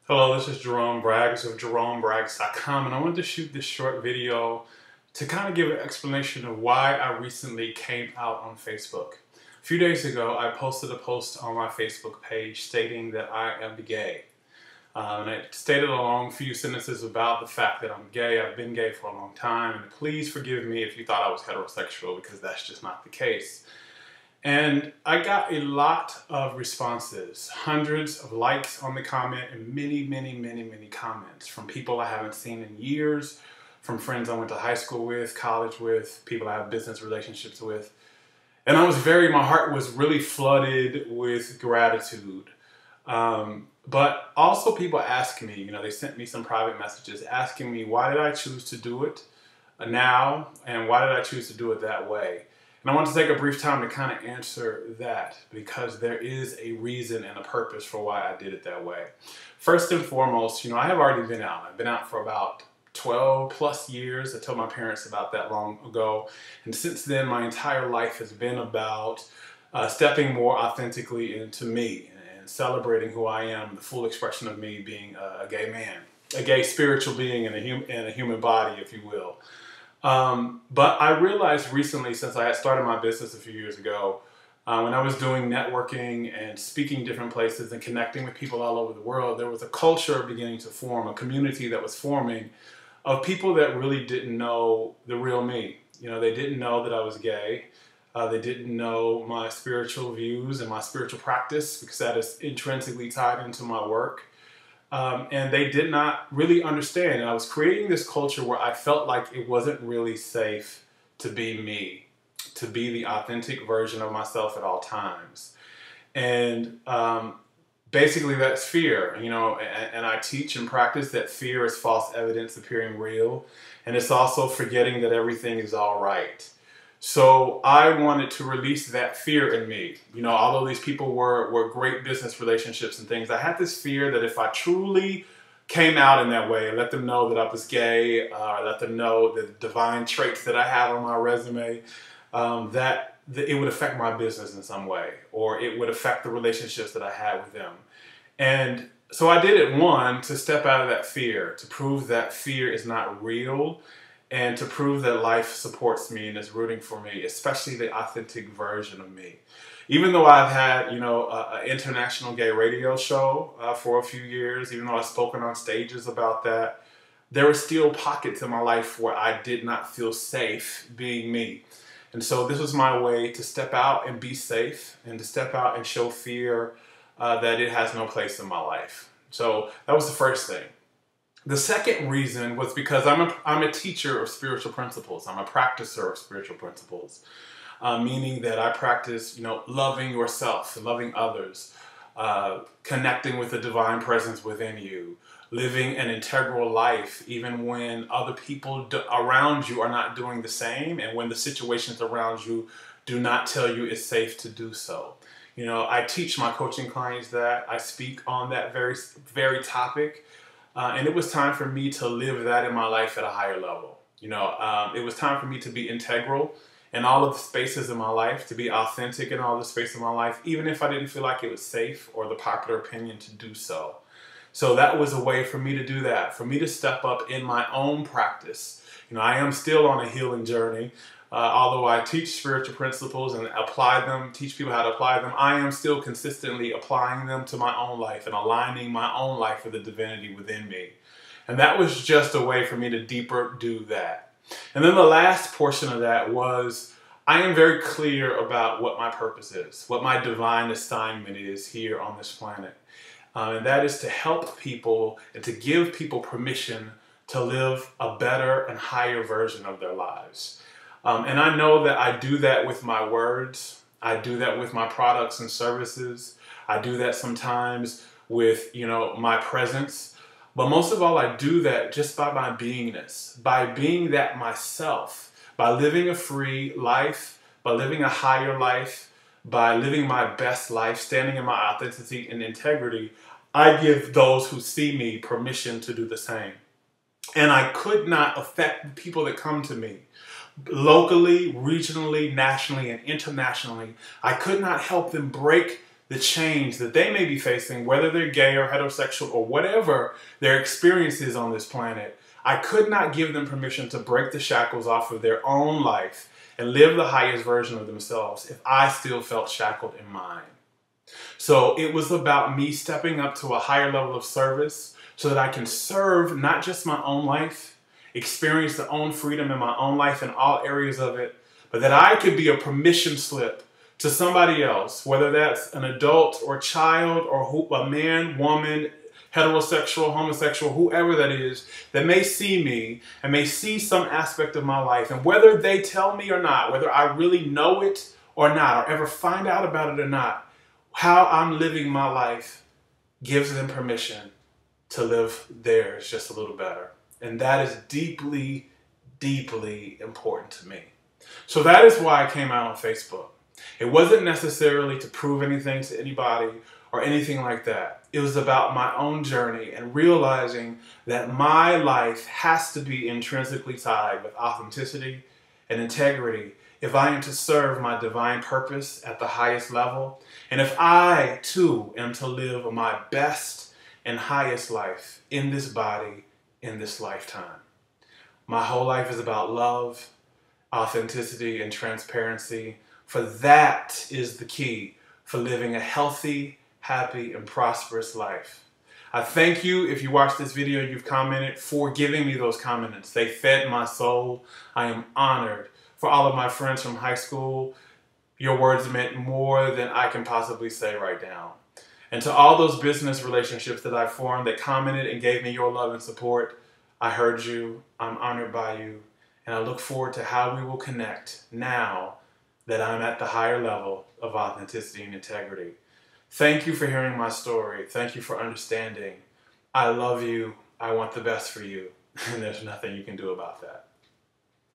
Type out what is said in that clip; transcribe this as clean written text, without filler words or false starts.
Hello, this is Jerome Braggs of JeromeBraggs.com, and I wanted to shoot this short video to kind of give an explanation of why I recently came out on Facebook. A few days ago, I posted a post on my Facebook page stating that I am gay. And I stated a long few sentences about the fact that I'm gay. I've been gay for a long time, and please forgive me if you thought I was heterosexual, because that's just not the case. And I got a lot of responses, hundreds of likes on the comment, and many comments from people I haven't seen in years, from friends I went to high school with, college with, people I have business relationships with. And my heart was really flooded with gratitude. But also people ask me, they sent me some private messages asking me, why did I choose to do it now? And why did I choose to do it that way? And I want to take a brief time to kind of answer that, because there is a reason and a purpose for why I did it that way. First and foremost, I have already been out. I've been out for about 12 plus years. I told my parents about that long ago. And since then, my entire life has been about stepping more authentically into me and celebrating who I am, the full expression of me being a gay man, a gay spiritual being in a human body, if you will. But I realized recently, since I had started my business a few years ago, when I was doing networking and speaking different places and connecting with people all over the world, there was a culture beginning to form, a community that was forming of people that really didn't know the real me. They didn't know that I was gay. They didn't know my spiritual views and my spiritual practice, because that is intrinsically tied into my work. And they did not really understand. And I was creating this culture where I felt like it wasn't really safe to be me, to be the authentic version of myself at all times. And basically that's fear, and I teach and practice that fear is false evidence appearing real. And it's also forgetting that everything is all right. So I wanted to release that fear in me. Although these people were great business relationships and things, I had this fear that if I truly came out in that way and let them know that I was gay, let them know the divine traits that I have on my resume, that it would affect my business in some way, or it would affect the relationships that I had with them. And so I did it, one, to step out of that fear, to prove that fear is not real, and to prove that life supports me and is rooting for me, especially the authentic version of me. Even though I've had, an international gay radio show for a few years, even though I've spoken on stages about that, there were still pockets in my life where I did not feel safe being me. And so this was my way to step out and be safe, and to step out and show fear that it has no place in my life. So that was the first thing. The second reason was because I'm a teacher of spiritual principles. I'm a practicer of spiritual principles, meaning that I practice, loving yourself, loving others, connecting with the divine presence within you, living an integral life, even when other people around you are not doing the same, and when the situations around you do not tell you it's safe to do so. I teach my coaching clients that. I speak on that very topic. And it was time for me to live that in my life at a higher level. It was time for me to be integral in all of the spaces in my life, to be authentic in all the spaces in my life, even if I didn't feel like it was safe or the popular opinion to do so. So that was a way for me to do that, for me to step up in my own practice. I am still on a healing journey. Although I teach spiritual principles and apply them, teach people how to apply them, I am still consistently applying them to my own life and aligning my own life with the divinity within me. And that was just a way for me to deeper do that. And then the last portion of that was, I am very clear about what my purpose is, what my divine assignment is here on this planet. And that is to help people and to give people permission to live a better and higher version of their lives. And I know that I do that with my words. I do that with my products and services. I do that sometimes with, my presence. But most of all, I do that just by my beingness, by being that myself, by living a free life, by living a higher life, by living my best life, standing in my authenticity and integrity. I give those who see me permission to do the same. And I could not affect the people that come to me. Locally, regionally, nationally, and internationally, I could not help them break the change that they may be facing, whether they're gay or heterosexual or whatever their experience is on this planet. I could not give them permission to break the shackles off of their own life and live the highest version of themselves if I still felt shackled in mine. So it was about me stepping up to a higher level of service so that I can serve not just my own life, experience the own freedom in my own life in all areas of it, but that I could be a permission slip to somebody else, whether that's an adult or child or a man, woman, heterosexual, homosexual, whoever that is, that may see me and may see some aspect of my life. And whether they tell me or not, whether I really know it or not, or ever find out about it or not, how I'm living my life gives them permission to live theirs just a little better. And that is deeply, deeply important to me. So that is why I came out on Facebook. It wasn't necessarily to prove anything to anybody or anything like that. It was about my own journey and realizing that my life has to be intrinsically tied with authenticity and integrity if I am to serve my divine purpose at the highest level, and if I too am to live my best and highest life in this body, in this lifetime. My whole life is about love, authenticity, and transparency, for that is the key for living a healthy, happy, and prosperous life. I thank you if you watched this video, you've commented, for giving me those comments. They fed my soul. I am honored. For all of my friends from high school, your words meant more than I can possibly say right now. And to all those business relationships that I formed that commented and gave me your love and support, I heard you, I'm honored by you, and I look forward to how we will connect now that I'm at the higher level of authenticity and integrity. Thank you for hearing my story. Thank you for understanding. I love you. I want the best for you. And there's nothing you can do about that.